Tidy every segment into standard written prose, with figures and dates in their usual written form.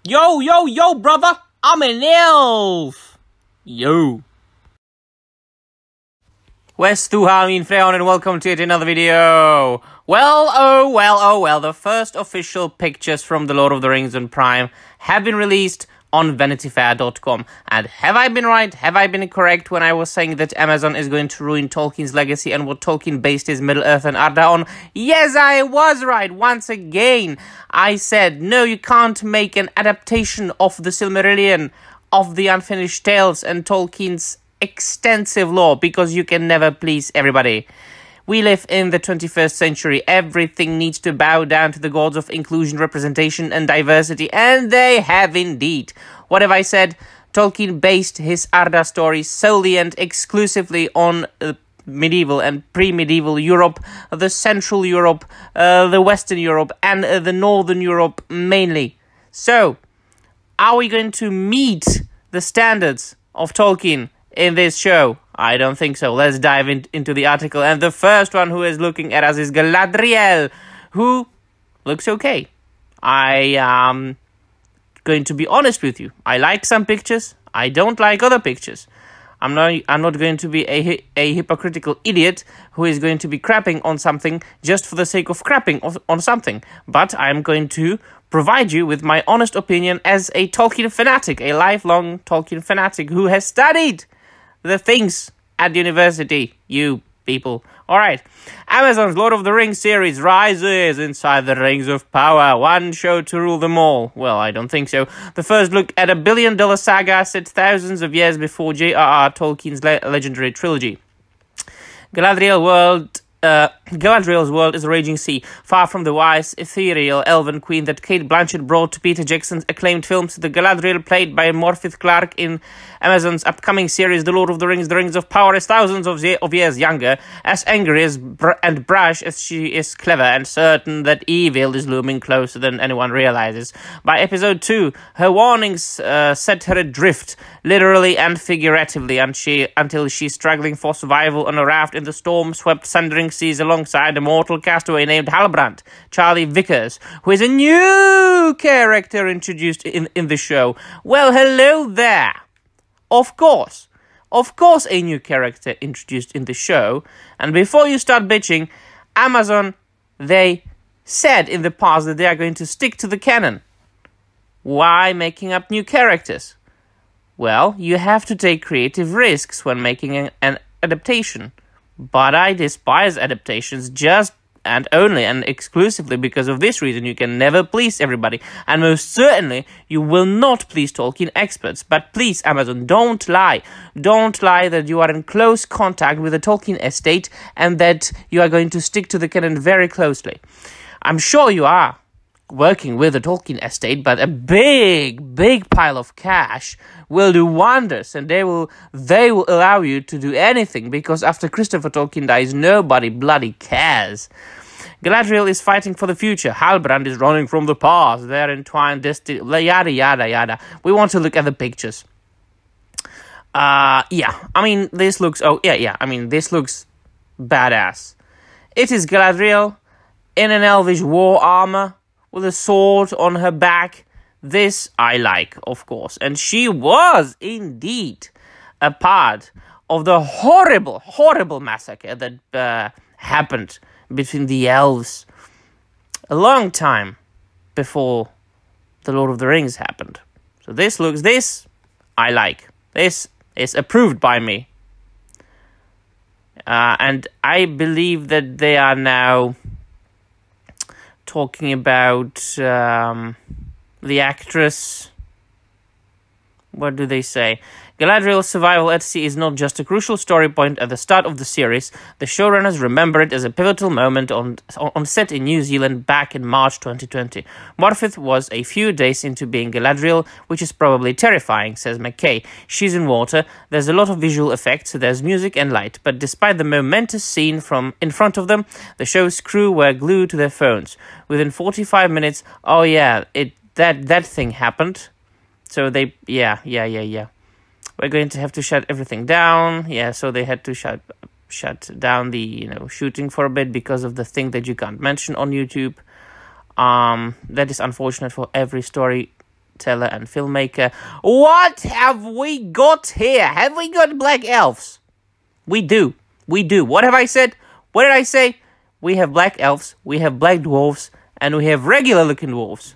Yo, yo, yo, brother! I'm an elf! Yo! Where's Stuhan Freon and welcome to yet another video! Well, the first official pictures from The Lord of the Rings on Prime have been released on VanityFair.com. And have I been right? Have I been correct when I was saying that Amazon is going to ruin Tolkien's legacy and what Tolkien based his Middle-earth and Arda on? Yes, I was right. Once again, I said, no, you can't make an adaptation of the Silmarillion, of the Unfinished Tales and Tolkien's extensive lore, because you can never please everybody. We live in the 21st century. Everything needs to bow down to the gods of inclusion, representation, and diversity, and they have indeed. What have I said? Tolkien based his Arda story solely and exclusively on medieval and pre-medieval Europe, the Central Europe, the Western Europe, and the Northern Europe mainly. So, are we going to meet the standards of Tolkien in this show? I don't think so. Let's dive into the article. And the first one who is looking at us is Galadriel, who looks okay. I am going to be honest with you. I like some pictures. I don't like other pictures. I'm not going to be a hypocritical idiot who is going to be crapping on something just for the sake of crapping on something. But I'm going to provide you with my honest opinion as a Tolkien fanatic, a lifelong Tolkien fanatic who has studied the things at university, you people. Alright, Amazon's Lord of the Rings series rises inside the Rings of Power. One show to rule them all. Well, I don't think so. The first look at a billion-dollar saga set thousands of years before J.R.R. Tolkien's legendary trilogy. Galadriel's world is a raging sea, far from the wise, ethereal elven queen that Cate Blanchett brought to Peter Jackson's acclaimed films. The Galadriel, played by Morfydd Clark in Amazon's upcoming series The Lord of the Rings of Power, is thousands of years younger, as angry and brash as she is clever, and certain that evil is looming closer than anyone realizes. By episode 2, her warnings set her adrift, literally and figuratively, until she's struggling for survival on a raft in the storm-swept sundering seas alongside a mortal castaway named Halbrand, Charlie Vickers, who is a new character introduced in the show. Well, hello there. Of course, a new character introduced in the show. And before you start bitching, Amazon, they said in the past that they are going to stick to the canon. Why making up new characters? Well, you have to take creative risks when making an adaptation. But I despise adaptations just and only and exclusively because of this reason. You can never please everybody. And most certainly, you will not please Tolkien experts. But please, Amazon, don't lie. Don't lie that you are in close contact with the Tolkien estate and that you are going to stick to the canon very closely. I'm sure you are working with the Tolkien estate, but a big pile of cash will do wonders, and they will allow you to do anything, because after Christopher Tolkien dies, nobody bloody cares. Galadriel is fighting for the future. Halbrand is running from the past. They're entwined destiny. Yada yada yada. We want to look at the pictures. This looks badass. It is Galadriel in an elvish war armor with a sword on her back. This I like, of course. And she was indeed a part of the horrible massacre that happened between the elves a long time before The Lord of the Rings happened. So this I like. This is approved by me. And I believe that they are now talking about the actress. What do they say? Galadriel's survival at sea is not just a crucial story point at the start of the series. The showrunners remember it as a pivotal moment on set in New Zealand back in March 2020. Morfydd was a few days into being Galadriel, which is probably terrifying, says McKay. She's in water, there's a lot of visual effects, there's music and light, but despite the momentous scene from in front of them, the show's crew were glued to their phones. Within 45 minutes, oh yeah, that thing happened. So they, yeah. We're going to have to shut everything down. Yeah, so they had to shut down the shooting for a bit because of the thing that you can't mention on YouTube. That is unfortunate for every story storyteller and filmmaker. What have we got here? Have we got black elves? We do. We do. What have I said? What did I say? We have black elves, we have black dwarves, and we have regular-looking dwarves.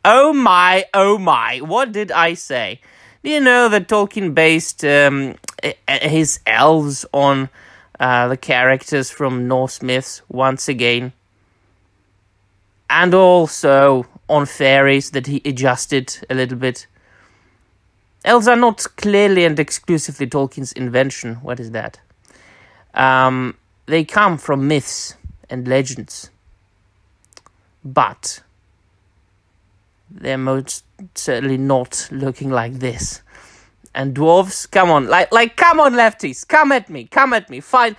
Oh my, what did I say? Do you know that Tolkien based his elves on the characters from Norse myths once again? And also on fairies that he adjusted a little bit. Elves are not clearly and exclusively Tolkien's invention. What is that? They come from myths and legends. But they're most certainly not looking like this. And dwarves, come on, like come on, lefties, come at me, fine,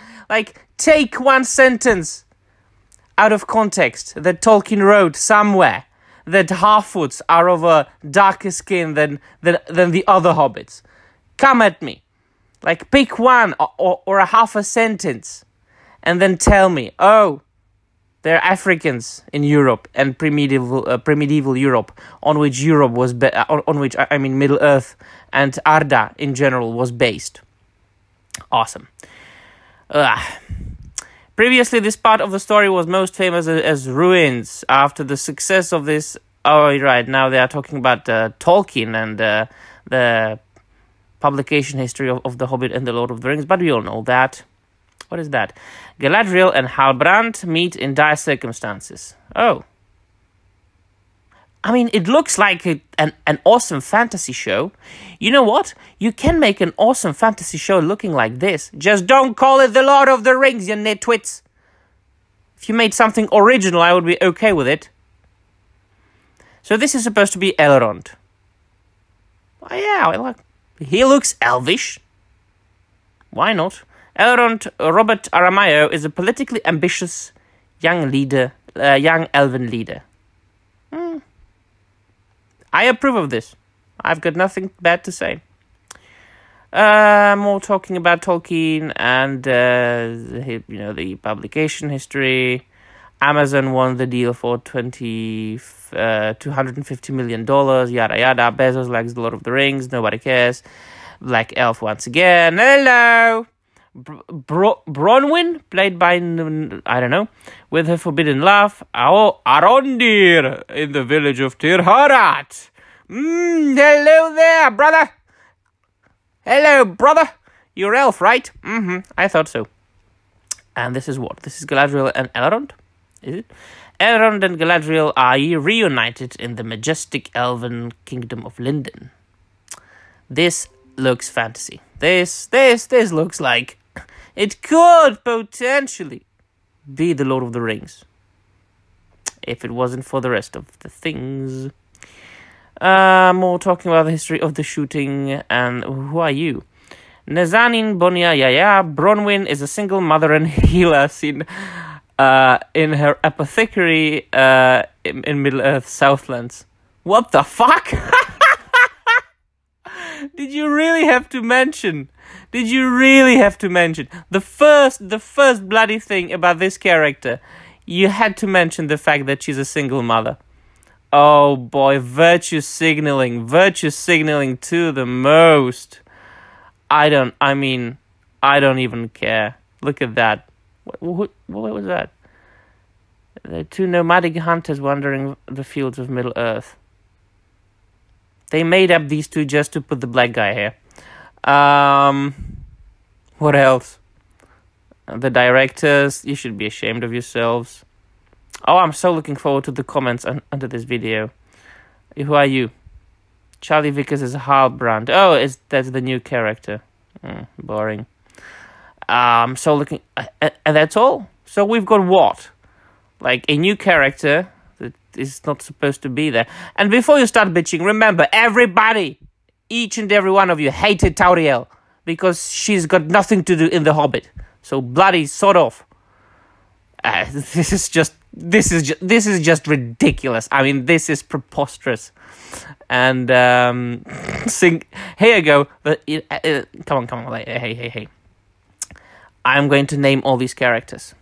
take one sentence out of context that Tolkien wrote somewhere that half-woods are of a darker skin than the other hobbits. Come at me, pick one or a half a sentence, and then tell me, oh, they're Africans in Europe and medieval Europe, on which Middle Earth and Arda in general was based. Awesome. Previously, this part of the story was most famous as ruins. After the success of this, oh right, now they are talking about Tolkien and the publication history of The Hobbit and The Lord of the Rings, but we all know that. What is that? Galadriel and Halbrand meet in dire circumstances. Oh. I mean, it looks like an awesome fantasy show. You know what? You can make an awesome fantasy show looking like this. Just don't call it The Lord of the Rings, you nitwits. If you made something original, I would be okay with it. So this is supposed to be Elrond. Oh yeah, he looks elvish. Why not? Elrond Robert Aramayo is a politically ambitious young elven leader. I approve of this. I've got nothing bad to say. More talking about Tolkien and the publication history. Amazon won the deal for $250 million. Yada yada. Bezos likes The Lord of the Rings. Nobody cares. Black Elf once again. Hello. Bronwyn, played by, I don't know, with her forbidden laugh. Oh, Arondir in the village of Tirharat. Hello there, brother. Hello, brother. You're elf, right? I thought so. And this is what? This is Galadriel and Elrond? Is it? Elrond and Galadriel are reunited in the majestic elven kingdom of Lindon. This looks fantasy. This looks like it could potentially be The Lord of the Rings. If it wasn't for the rest of the things. More talking about the history of the shooting and who are you? Nazanin Bonia Yaya Bronwyn is a single mother and healer seen in her apothecary in Middle-earth Southlands. What the fuck? Did you really have to mention the first bloody thing about this character? You had to mention the fact that she's a single mother. Oh boy, virtue signaling to the most. I don't even care. Look at that. What was that? The two nomadic hunters wandering the fields of Middle-earth. They made up these two just to put the black guy here. What else? The directors, you should be ashamed of yourselves. Oh, I'm so looking forward to the comments under this video. Who are you? Charlie Vickers is Halbrand. Oh, that's the new character. Boring. So looking... and that's all? So we've got what? Like a new character that is not supposed to be there. And before you start bitching, remember, everybody, each and every one of you hated Tauriel because she's got nothing to do in The Hobbit. So bloody sod off. This is just ridiculous. I mean, this is preposterous. And here you go. Come on. Hey. I'm going to name all these characters.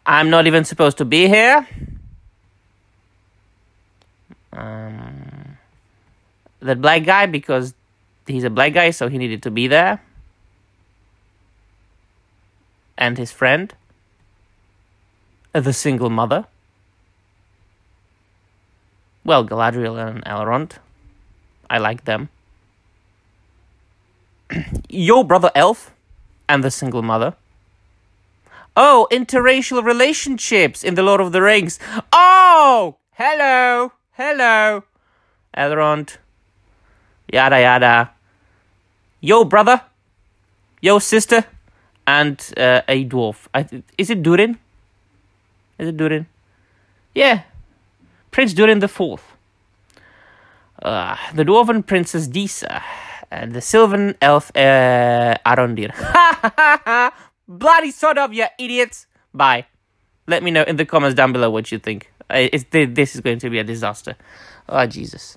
I'm not even supposed to be here. That black guy, because he's a black guy, so he needed to be there. And his friend. The single mother. Well, Galadriel and Elrond. I like them. Your brother Elf and the single mother. Oh, interracial relationships in The Lord of the Rings. Oh, hello, hello. Elrond. Yada, yada. Yo, brother. Yo, sister. And a dwarf. Is it Durin? Is it Durin? Yeah. Prince Durin the Fourth. The dwarven princess Disa. And the sylvan elf Arondir. Ha ha ha ha! Bloody sod of you idiots! Bye. Let me know in the comments down below what you think. This is going to be a disaster. Oh, Jesus.